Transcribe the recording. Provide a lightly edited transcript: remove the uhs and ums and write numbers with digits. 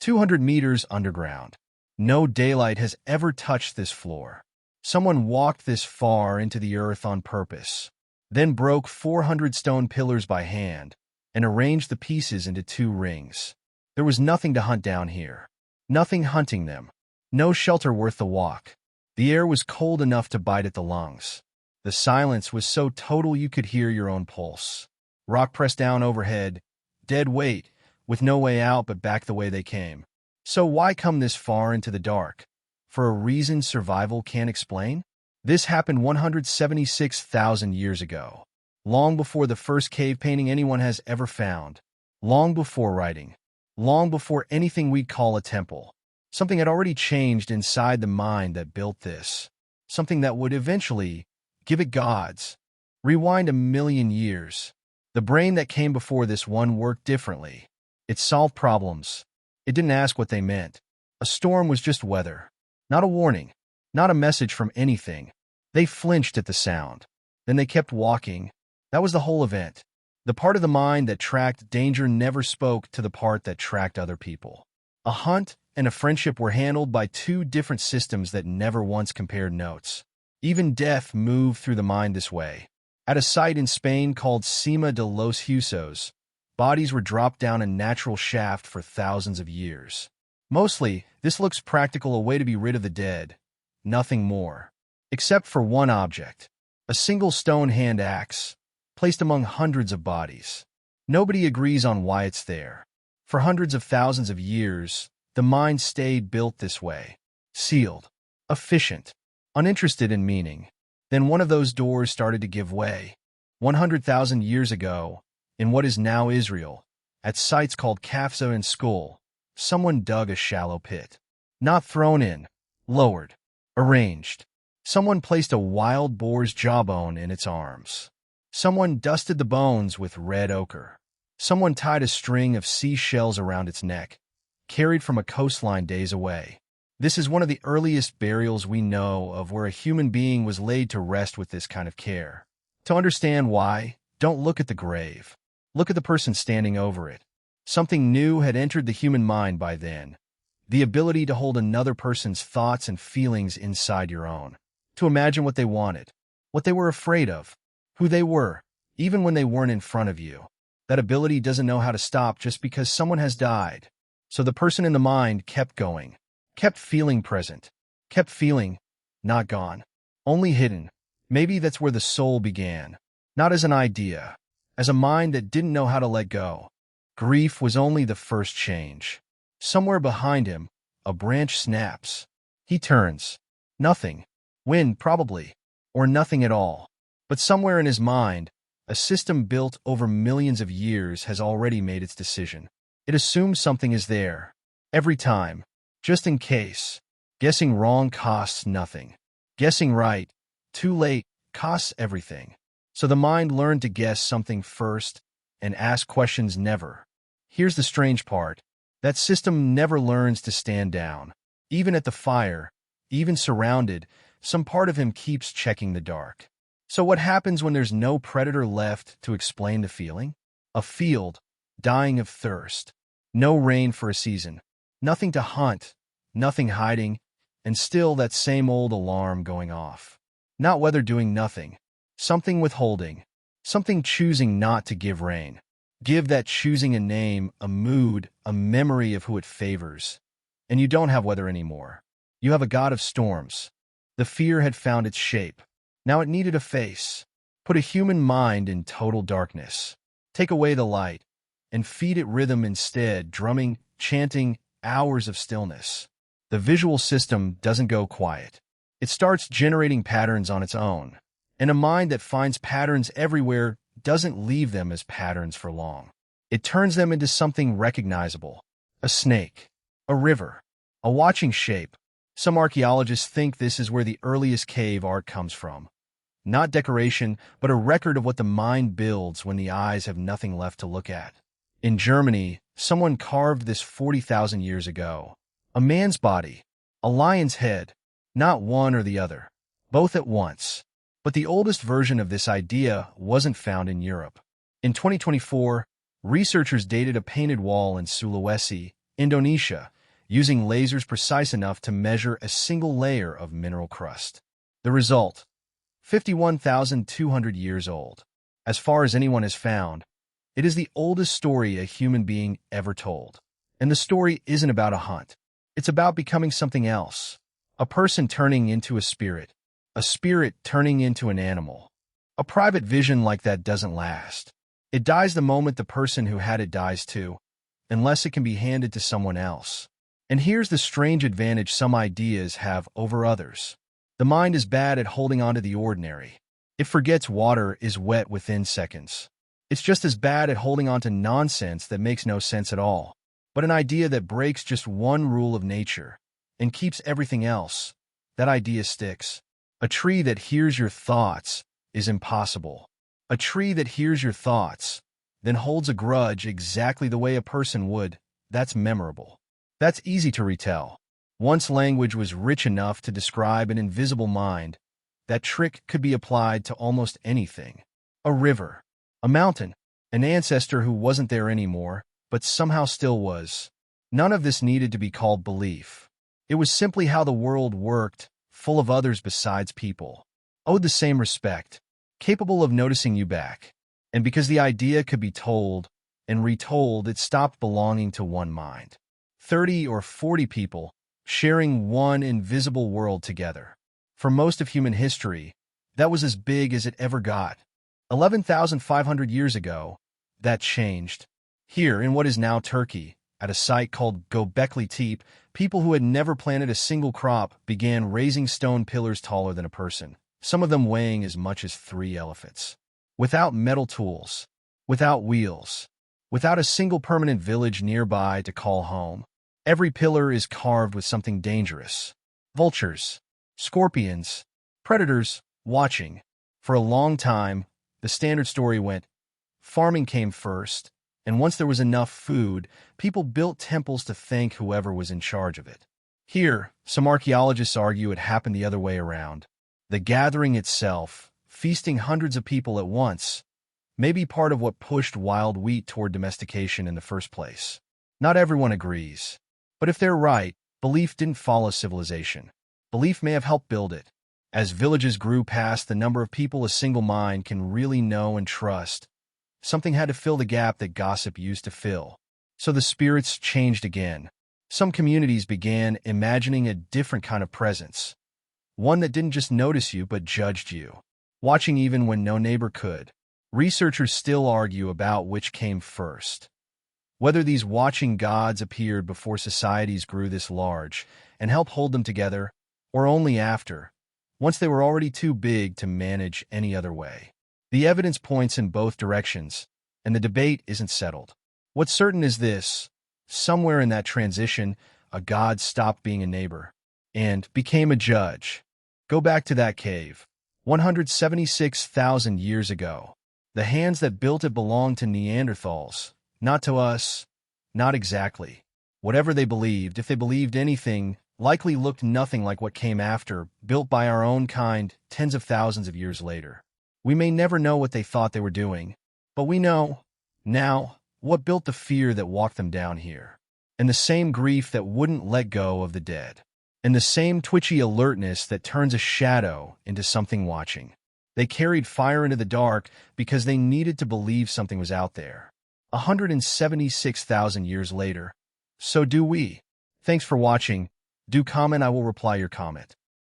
200 meters underground. No daylight has ever touched this floor. Someone walked this far into the earth on purpose, then broke 400 stone pillars by hand and arranged the pieces into 2 rings. There was nothing to hunt down here. Nothing hunting them. No shelter worth the walk. The air was cold enough to bite at the lungs. The silence was so total you could hear your own pulse. Rock pressed down overhead, dead weight, with no way out but back the way they came. So why come this far into the dark? For a reason survival can't explain? This happened 176,000 years ago, long before the first cave painting anyone has ever found, long before writing, long before anything we'd call a temple. Something had already changed inside the mind that built this, something that would eventually give it gods. Rewind 1,000,000 years. The brain that came before this one worked differently. It solved problems. It didn't ask what they meant. A storm was just weather, not a warning, not a message from anything. They flinched at the sound. Then they kept walking. That was the whole event. The part of the mind that tracked danger never spoke to the part that tracked other people. A hunt and a friendship were handled by 2 different systems that never once compared notes. Even death moved through the mind this way. At a site in Spain called Cima de los Huesos, bodies were dropped down a natural shaft for thousands of years. Mostly, this looks practical, a way to be rid of the dead. Nothing more. Except for one object. A single stone hand axe, placed among hundreds of bodies. Nobody agrees on why it's there. For hundreds of thousands of years, the mind stayed built this way. Sealed. Efficient. Uninterested in meaning. Then one of those doors started to give way. 100,000 years ago, in what is now Israel, at sites called Kafza and Skull, someone dug a shallow pit. Not thrown in, lowered, arranged. Someone placed a wild boar's jawbone in its arms. Someone dusted the bones with red ochre. Someone tied a string of seashells around its neck, carried from a coastline days away. This is one of the earliest burials we know of where a human being was laid to rest with this kind of care. To understand why, don't look at the grave. Look at the person standing over it. Something new had entered the human mind by then. The ability to hold another person's thoughts and feelings inside your own. To imagine what they wanted, what they were afraid of, who they were, even when they weren't in front of you. That ability doesn't know how to stop just because someone has died. So the person in the mind kept going, kept feeling present, kept feeling, not gone, only hidden. Maybe that's where the soul began, not as an idea, as a mind that didn't know how to let go. Grief was only the first change. Somewhere behind him, a branch snaps. He turns. Nothing. Wind, probably. Or nothing at all. But somewhere in his mind, a system built over millions of years has already made its decision. It assumes something is there. Every time. Just in case. Guessing wrong costs nothing. Guessing right, too late, costs everything. So the mind learned to guess something first and ask questions never. Here's the strange part. That system never learns to stand down. Even at the fire, even surrounded, some part of him keeps checking the dark. So what happens when there's no predator left to explain the feeling? A field, dying of thirst. No rain for a season. Nothing to hunt, nothing hiding, and still that same old alarm going off. Not weather doing nothing. Something withholding. Something choosing not to give rain. Give that choosing a name, a mood, a memory of who it favors. And you don't have weather anymore. You have a god of storms. The fear had found its shape. Now it needed a face. Put a human mind in total darkness. Take away the light, and feed it rhythm instead, drumming, chanting, hours of stillness. The visual system doesn't go quiet. It starts generating patterns on its own. And a mind that finds patterns everywhere doesn't leave them as patterns for long. It turns them into something recognizable. A snake. A river. A watching shape. Some archaeologists think this is where the earliest cave art comes from. Not decoration, but a record of what the mind builds when the eyes have nothing left to look at. In Germany, someone carved this 40,000 years ago. A man's body. A lion's head. Not one or the other. Both at once. But the oldest version of this idea wasn't found in Europe. In 2024, researchers dated a painted wall in Sulawesi, Indonesia, using lasers precise enough to measure a single layer of mineral crust. The result: 51,200 years old. As far as anyone has found, it is the oldest story a human being ever told. And the story isn't about a hunt. It's about becoming something else. A person turning into a spirit turning into an animal. A private vision like that doesn't last. It dies the moment the person who had it dies too, unless it can be handed to someone else. And here's the strange advantage some ideas have over others. The mind is bad at holding on to the ordinary. It forgets water is wet within seconds. It's just as bad at holding on to nonsense that makes no sense at all. But an idea that breaks just one rule of nature and keeps everything else, that idea sticks. A tree that hears your thoughts is impossible. A tree that hears your thoughts, then holds a grudge exactly the way a person would, that's memorable. That's easy to retell. Once language was rich enough to describe an invisible mind, that trick could be applied to almost anything. A river, a mountain, an ancestor who wasn't there anymore, but somehow still was. None of this needed to be called belief. It was simply how the world worked, full of others besides people, owed the same respect, capable of noticing you back. And because the idea could be told and retold, it stopped belonging to one mind. 30 or 40 people sharing one invisible world together. For most of human history, that was as big as it ever got. 11,500 years ago, that changed. Here, in what is now Turkey, at a site called Göbekli Tepe, people who had never planted a single crop began raising stone pillars taller than a person, some of them weighing as much as 3 elephants. Without metal tools, without wheels, without a single permanent village nearby to call home. Every pillar is carved with something dangerous. Vultures, scorpions, predators, watching. For a long time, the standard story went, farming came first, and once there was enough food, people built temples to thank whoever was in charge of it. Here, some archaeologists argue it happened the other way around. The gathering itself, feasting hundreds of people at once, may be part of what pushed wild wheat toward domestication in the first place. Not everyone agrees. But if they're right, belief didn't follow civilization. Belief may have helped build it. As villages grew past the number of people a single mind can really know and trust, something had to fill the gap that gossip used to fill. So the spirits changed again. Some communities began imagining a different kind of presence. One that didn't just notice you but judged you, watching even when no neighbor could. Researchers still argue about which came first. Whether these watching gods appeared before societies grew this large and helped hold them together, or only after, once they were already too big to manage any other way. The evidence points in both directions, and the debate isn't settled. What's certain is this: somewhere in that transition, a god stopped being a neighbor and became a judge. Go back to that cave, 176,000 years ago. The hands that built it belonged to Neanderthals, not to us. Not exactly. Whatever they believed, if they believed anything, likely looked nothing like what came after, built by our own kind tens of thousands of years later. We may never know what they thought they were doing, but we know, now, what built the fear that walked them down here, and the same grief that wouldn't let go of the dead, and the same twitchy alertness that turns a shadow into something watching. They carried fire into the dark because they needed to believe something was out there. 176,000 years later, so do we. Thanks for watching. Do comment, I will reply your comment.